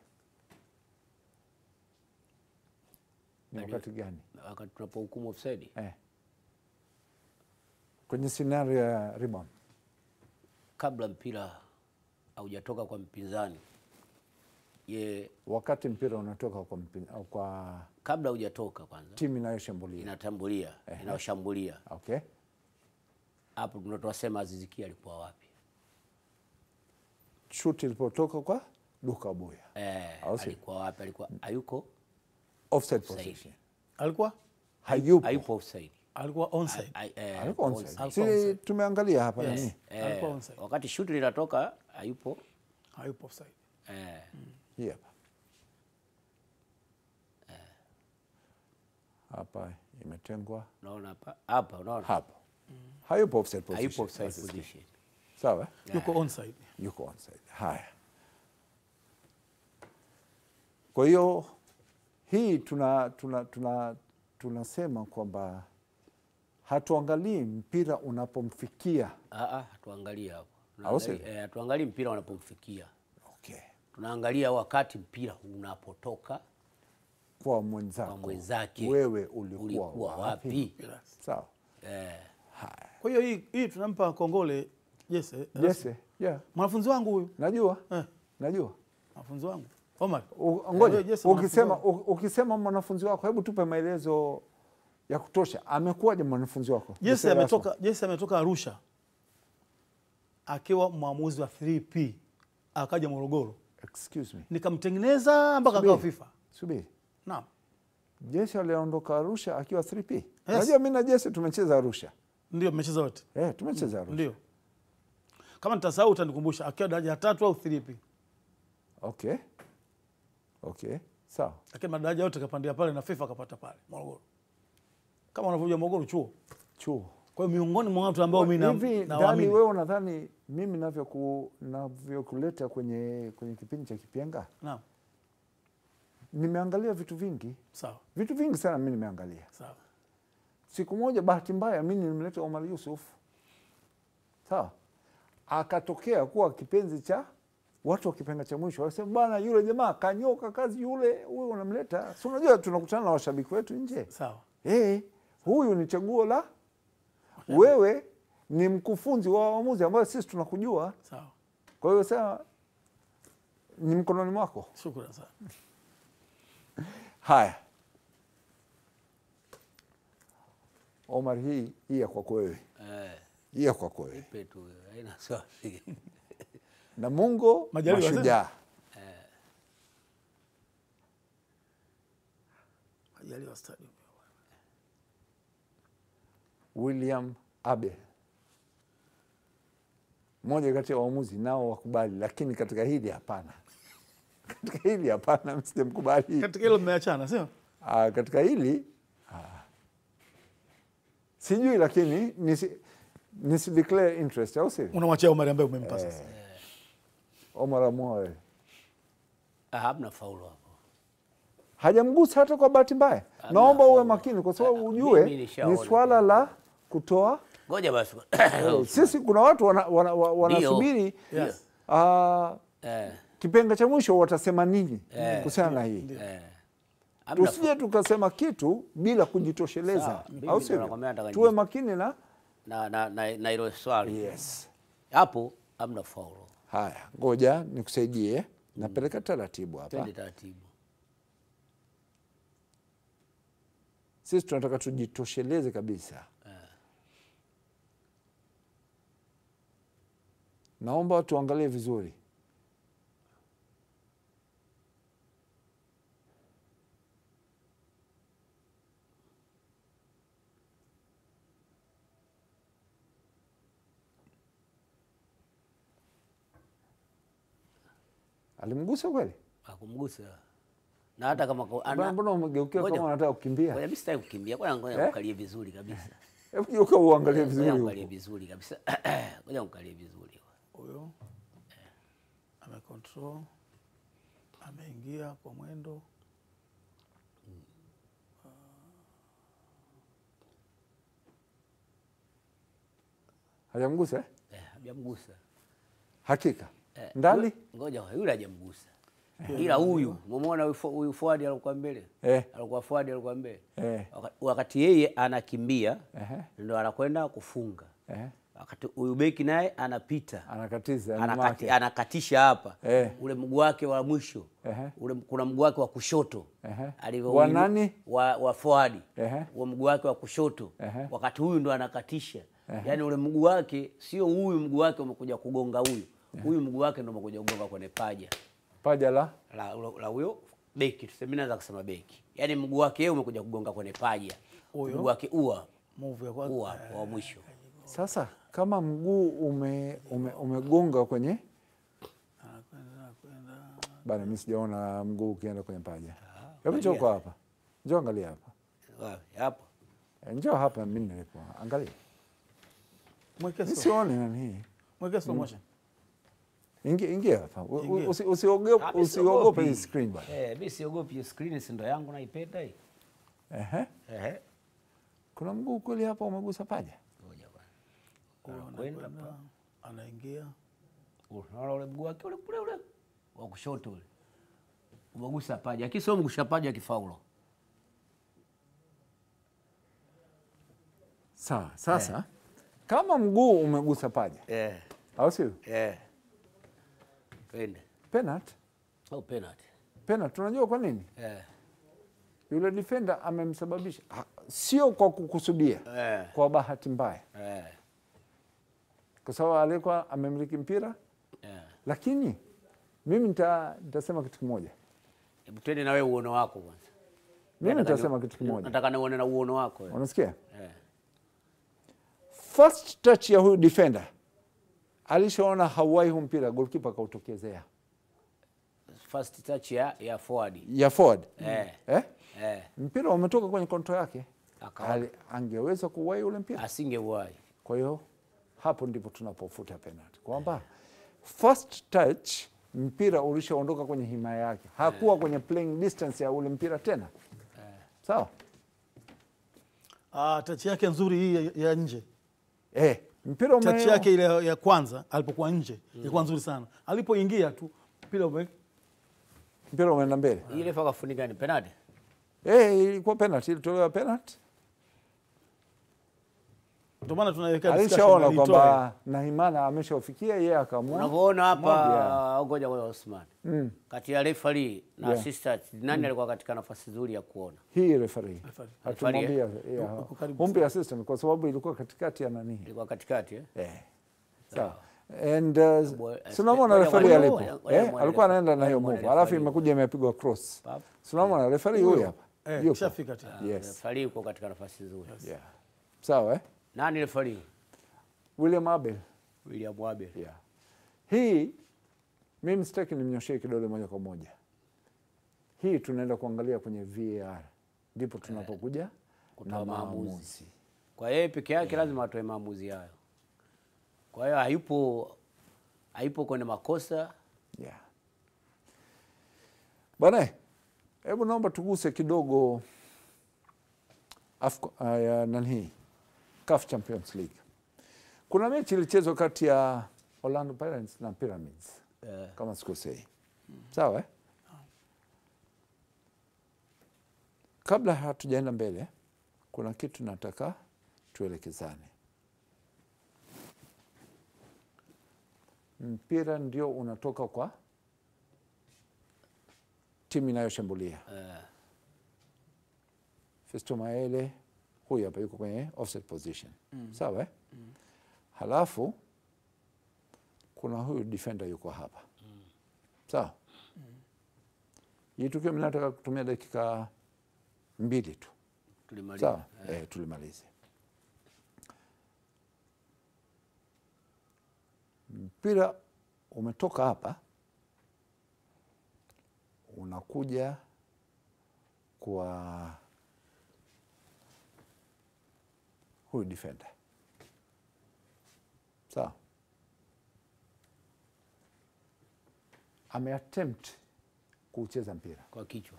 Ni wakati gani? Wakati tunapohukumu offside? Kwenye scenario ya rebound. Kabla mpira haujatoka kwa mpinzani. Wakati mpira unatoka kwa mpinzani, kwa kabla hujatoka kwanza. Timu inayoshambulia. Inayoshambulia. Okay. Hapo tunatosema Aziz Ki alikuwa wapi? Shoot ilipotoka kwa Duke Abuya. Alikuwa wapi? Alikuwa hayuko offside position. Alikuwa hayupo offside. Alikuwa onside. Alikuwa onside. Sisi tumeangalia hapa nini? Alikuwa onside. Wakati shoot linatoka hayupo offside. Hapa. Hapa imetengwa. Unaona hapa unaona? Hapa. Hayupo offside position. Hayupo offside position. Sawa? Yuko onside. Yuko onside. Haya. Kwa hiyo hii tunasema kwamba hatuangalii mpira unapomfikia. Hatuangalii hapo. Hatuangalii mpira unapomfikia. Okay. Tunaangalia wakati mpira unapotoka kwa mwenzake. Wewe ulikuwa wapi? Sawa. Kwa hiyo hii tunampa kongole Jesse. Yeah. Mwanafunzi wangu huyu. Najua. Najua. Mwanafunzi wangu. Omar. Ngoja. Ukisema mwanafunzi wako, hebu tupe maelezo ya kutosha. Amekuwaje mwanafunzi wako? Jesse ametoka Arusha akiwa mwamuzi wa 3P, akaja Morogoro. Excuse me. Nikamtengeneza mpaka akawa FIFA. Subiri. Naam. Jesse aliondoka Arusha akiwa 3P. Unajua mimi na Jesse tumecheza Arusha. Ndio mmecheza wote. Tumecheza Arusha. Ndio. Kama nitasahau utanikumbusha, akiwa daraja ya 3 au 3P. Okay. Sawa. Lakini madaraja yote kapandia pale na FIFA kapata pale Morogoro. Kama unavyojua Morogoro chuo. Kwa hiyo miongoni mwa watu ambao mimi naamini. Wewe unadhani mimi navyokuleta kwenye kipindi cha Kipenga? Naam. Nimeangalia vitu vingi. Sawa. Vitu vingi sana mimi nimeangalia. Sawa. Siku moja bahati mbaya mimi nilimleta Omar Yusuf. Sawa. Akatokea kuwa kipenzi cha watu wa Kipenga cha mwisho. Wasema bwana yule jamaa kanyoka kazi yule, wewe unamleta. Si unajua tunakutana na washabiki wetu nje. Sawa. Huyu ni chaguo la wewe ni mkufunzi wa waamuzi ambao sisi tunakujua. Sawa. Kwa hiyo sasa ni mkononi mwako. Shukrani sana. Haya. Omar, hii ya kwako wewe. Hii ya kwako wewe. Petu haina safi. Namungo Mashujaa. Majaliwa Stadium. William Abel. Mmoja kati ya waamuzi nao wakubali, lakini katika hili hapana. Katika hili hapana, msijamkubali. Katika hilo mmeachana, sio? Katika hili sijui, lakini nisi declare interest, au sio? Unamwachia Omar ambaye umempa sasa. Omar Amoe. Hamna faulu hapo. Hajamgusa hata kwa bahati mbaya. Naomba uwe makini kwa sababu ujue ni swala la kutoa. Ngoja basi. Sisi kuna watu wanasubiri Kipenga cha mwisho watasema nini kuhusiana na hii. Tusije tukasema kitu bila kujitosheleza. Au sio? Tuwe makini na hilo swali. Yes. Hapo hamna faulu. Haya, ngoja nikusaidie. Napeleka taratibu hapa. Twende taratibu. Sisi tunataka tujitosheleze kabisa. naomba tuangalie vizuri. Alimgusa kweli? Hakumgusa. Na hata kama mbona umegeukia kama unataka kukimbia? Ngoja mimi sitaki kukimbia. Ngoja ukalie vizuri kabisa. Hebu geuka uangalie vizuri huko. Uangalie vizuri kabisa. Ngoja uangalie vizuri. Huyo amecontrol, ameingia kwa mwendo. Hajamgusa? Hajamgusa. Hakika. Ndani? Ngoja yule hajamgusa. Ila huyu, umeona huyu forward alikuwa mbele? Alikuwa forward alikuwa mbele. Wakati yeye anakimbia ndio anakwenda kufunga. Wakati huyu beki naye anapita. Anakatiza, anakatisha hapa. Ule mguu wake wa mwisho. Ule kuna mguu wake wa kushoto. Wa nani? Wa forward. Wa mguu wake wa kushoto. Wakati huyu ndo anakatisha. Yaani ule mguu wake sio huyu mguu wake umekuja kugonga huyu. Huyu mguu wake ndo umekuja kugonga kwenye paja. Paja la huyo beki, tuseme naweza kusema beki. Yaani mguu wake yeye umekuja kugonga kwenye paja. Mguu wake move ya wa mwisho. Sasa kama mguu umegonga kwenye bana, mimi sijaona mguu ukienda kwenye paja. Hebu njoo hapa. Njoo angalia hapa. Hapo. Njoo hapa mimi nilipo. Angalia. Mweke slow. Sione nani hii. Mweke slow motion. Ingia hapa. Usiogope hii screen bana. Mimi siogopi hiyo screen, si ndo yangu naipenda hii. Kuna mguu kweli hapa umegusa paja? Ngoja bwana. Anakwenda hapa. Anaingia. Unaona ule mguu wake ule wa kushoto ule. Umegusa paja. Lakini sio mgusha paja kifaulo. Sawa. Sasa kama mguu umegusa paja. Au sio? Penalty. Au penalty. Penalty, unajua kwa nini? Yule defender amemsababisha, sio kwa kukusudia, kwa bahati mbaya. Kwa sababu alikuwa amemiliki mpira. Lakini mimi nitasema kitu kimoja. Hebu twende na wewe uono wako kwanza. Mimi nitasema kitu kimoja. Nataka nione na uono wako wewe. Unasikia? First touch ya huyu defender alishaona hauwai huu mpira, goalkeeper kautokezea. First touch ya forward. Ya forward. Mpira umetoka kwenye control yake. Angeweza kuwai ule mpira? Asingewai. Kwa hiyo hapo ndipo tunapofuta penalty. Kwamba first touch mpira ulishaondoka kwenye himaya yake. Hakuwa kwenye playing distance ya ule mpira tena. Sawa? Touch yake nzuri hii ya nje. Mpira touch yake ile ya kwanza alipokuwa nje ilikuwa nzuri sana. Alipoingia tu mpira umeenda mbele. Ile faka funika ni penalty. Ilikuwa penalty, ilitolewa penalty. Ndio maana tunaweka discussion. Alishaona kwamba Nahimana ameshafikia, yeye akaamua. Unavyoona hapa ngoja Osman. Kati ya referee na assistant nani alikuwa katika nafasi nzuri ya kuona? Hii referee. Hatumwambia umpe assistant kwa sababu ilikuwa katikati ya nani? Ilikuwa katikati sawa. And tunaona referee alipo. Alikuwa anaenda na hiyo move. Alafu imekuja imepigwa cross. Tunaona referee huyu hapa. Shafika tena. Referee yuko katika nafasi nzuri. Sawa Nani referee? William Abel. Hii mimi sitaki nimnyoshee kidole moja kwa moja. Hii tunaenda kuangalia kwenye VAR. Ndipo tunapokuja na maamuzi. Kwa yeye peke yake lazima atoe maamuzi hayo. Kwa hiyo haipo kwenye makosa. Bwana, hebu naomba tuguse kidogo CAF Champions League. Kuna mechi ilichezwa kati ya Orlando Pirates na Pyramids. Kama sikosei. Sawa Kabla hatujaenda mbele, kuna kitu nataka tuelekezane. Mpira ndio unatoka kwa timu inayoshambulia. Festo Maele huyu hapa yuko kwenye offset position. Sawa Halafu kuna huyu defender yuko hapa. Sawa? Hii tukio mnataka kutumia dakika 2 tu. Tulimaliza. Sawa? Tulimalize. Mpira umetoka hapa unakuja kwa huyu defender. Sawa? Ameattempt kucheza mpira Kwa kichwa.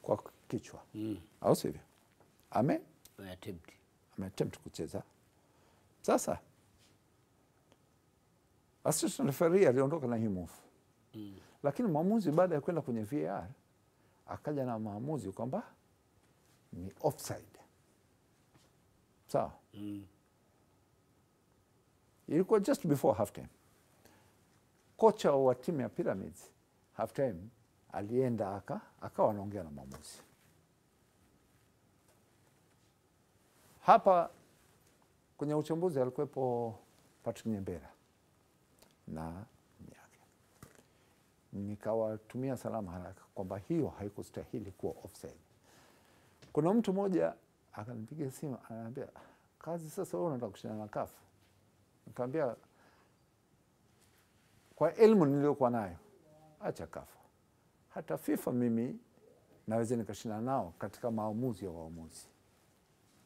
kwa kichwa. Au sivyo? Ameattempt kucheza. Sasa assistant referee aliondoka na hii move. Lakini mwamuzi baada ya kwenda kwenye VAR akaja na maamuzi kwamba ni offside. Sawa? Ilikuwa just before half time. Kocha wa timu ya Pyramids half time alienda akawa anaongea na mwamuzi. Hapa kwenye uchambuzi alikuwepo Patrick Nyembera na yake. Nikawatumia salamu haraka kwamba hiyo haikustahili kuwa offside. Kuna mtu mmoja akanipigia simu ananiambia, kazi sasa wewe unataka kushindana na CAF. Nikamwambia kwa elimu niliyokuwa nayo, acha CAF. Hata FIFA mimi naweza nikashindana nao katika maamuzi ya waamuzi.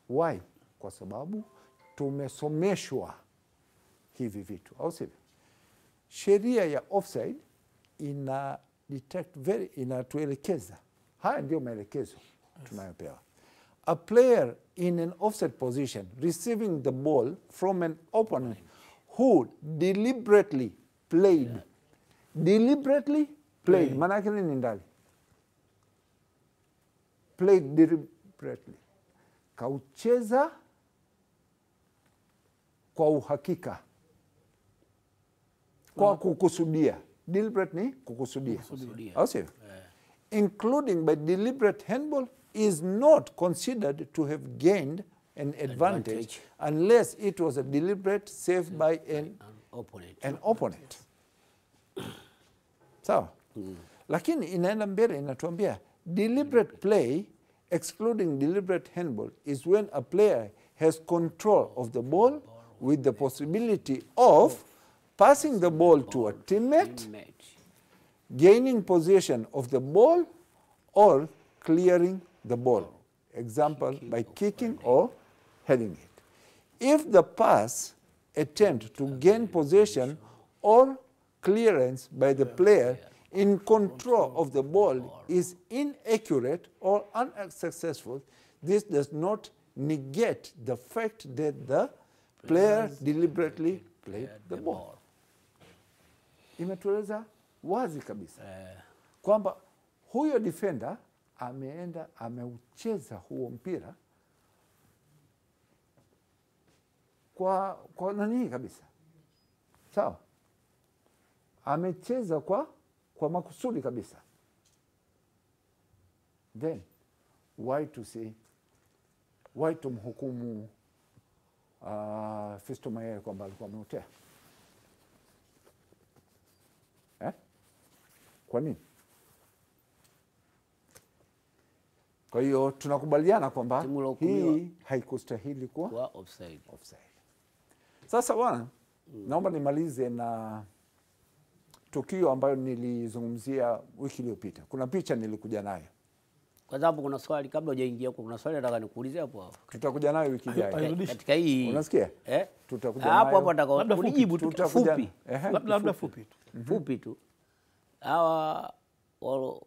Why? Kwa sababu tumesomeshwa hivi vitu, au sivyo? Sheria ya offside inatuelekeza. Haya ndio maelekezo tunayopewa. A player in an offside position receiving the ball from an opponent who deliberately played. Deliberately played. Maana yake nini ndani? Played deliberately. Kaucheza kwa uhakika. Kwa kukusudia. Deliberate ni kukusudia. Au sivyo? Including by deliberate handball is not considered to have gained an advantage unless it was a deliberate save by an opponent. Sawa? Lakini inaenda mbele inatuambia deliberate play excluding deliberate handball is when a player has control of the ball with the possibility of passing the ball to a teammate, gaining possession of the ball, or clearing the ball. Example, by kicking or heading it. If the pass attempt to gain possession or clearance by the player in control of the ball is inaccurate or unsuccessful, this does not negate the fact that the player deliberately played the ball. Imetueleza wazi kabisa kwamba huyo defender ameenda ameucheza huo mpira kwa nani kabisa. Sawa? Amecheza kwa makusudi kabisa. Then why tumhukumu Fiston Mayele kwamba alikuwa ameutea? Kwa nini? Kwa hiyo tunakubaliana kwamba hii haikustahili kuwa offside. Sasa bwana, naomba nimalize na tukio ambayo nilizungumzia wiki iliyopita. Kuna picha nilikuja nayo. Kwa sababu kuna swali kabla hujaingia huko, kuna swali nataka nikuulize hapo. Tutakuja nayo wiki ijayo. Katika hii. Unasikia? Tutakuja nayo. Hapo nataka unijibu tu fupi. Labda fupi tu. Fupi tu. Hawa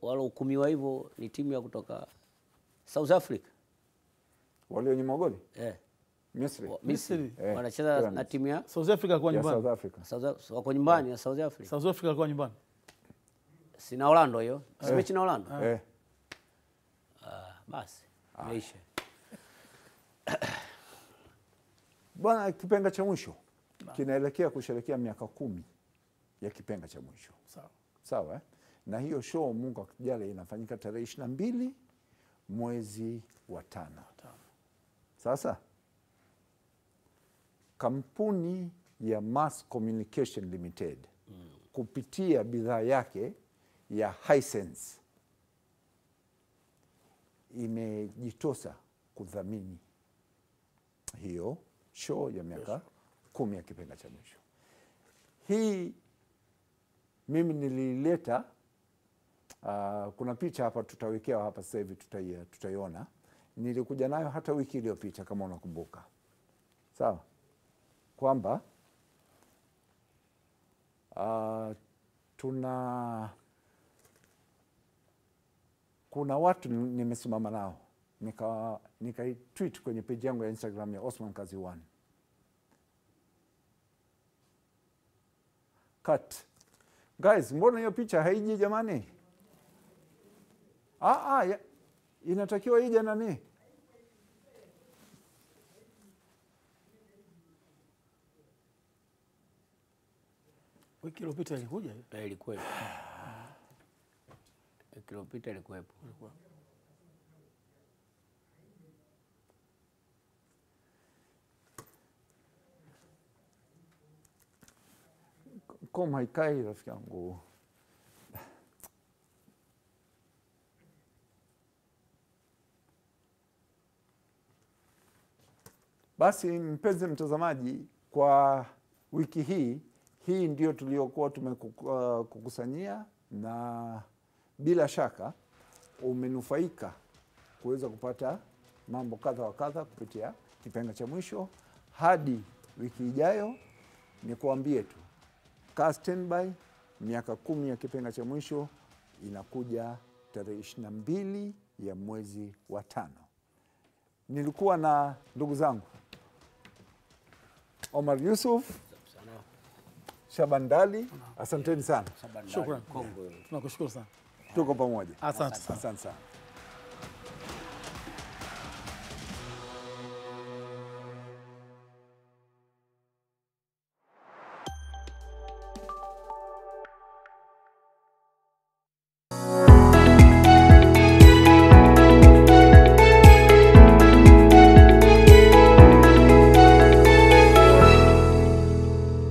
walohukumiwa hivyo ni timu ya kutoka South Africa. Walionyima goli? Misri. Wanacheza na timu ya South Africa kwa nyumbani. South Africa. Wako nyumbani ya South Africa. South Africa kwa nyumbani. Sina Orlando hiyo. Si mechi na Orlando. Basi. Maisha. Bwana, kipenga cha mwisho kinaelekea kusherehekea miaka 10 ya kipenga cha mwisho. Sawa. Na hiyo show Mungu akijalia inafanyika tarehe 22 mwezi wa 5. Sasa kampuni ya Mass Communication Limited kupitia bidhaa yake ya Hisense imejitosa kudhamini hiyo show ya miaka 10 ya Kipenga cha Mwisho. Hii mimi nilileta, kuna picha hapa tutawekewa hapa sasa hivi, tutaiona. Nilikuja nayo hata wiki iliyopita kama unakumbuka, sawa, kwamba kuna watu nimesimama nao nika-tweet kwenye page yangu ya Instagram ya Osman Kazi 1. Cut. Guys, mbona hiyo picha haiji jamani? Inatakiwa ije nani? Wiki iliyopita ilikuja? Ilikuwepo. Wiki iliyopita ilikuwepo. Koma haikai rafiki yangu. Basi mpenzi mtazamaji, kwa wiki hii ndio tuliokuwa tumekukusanyia, na bila shaka umenufaika kuweza kupata mambo kadha wa kadha kupitia Kipenga cha Mwisho. Hadi wiki ijayo, nikuambie tu, kaa standby. Miaka 10 ya Kipenga cha Mwisho inakuja tarehe 22 ya mwezi wa 5. Nilikuwa na ndugu zangu Omar Yusuf, Shabandali, asanteni sana. Shukrani. Tunakushukuru sana. Tuko pamoja. Asante sana.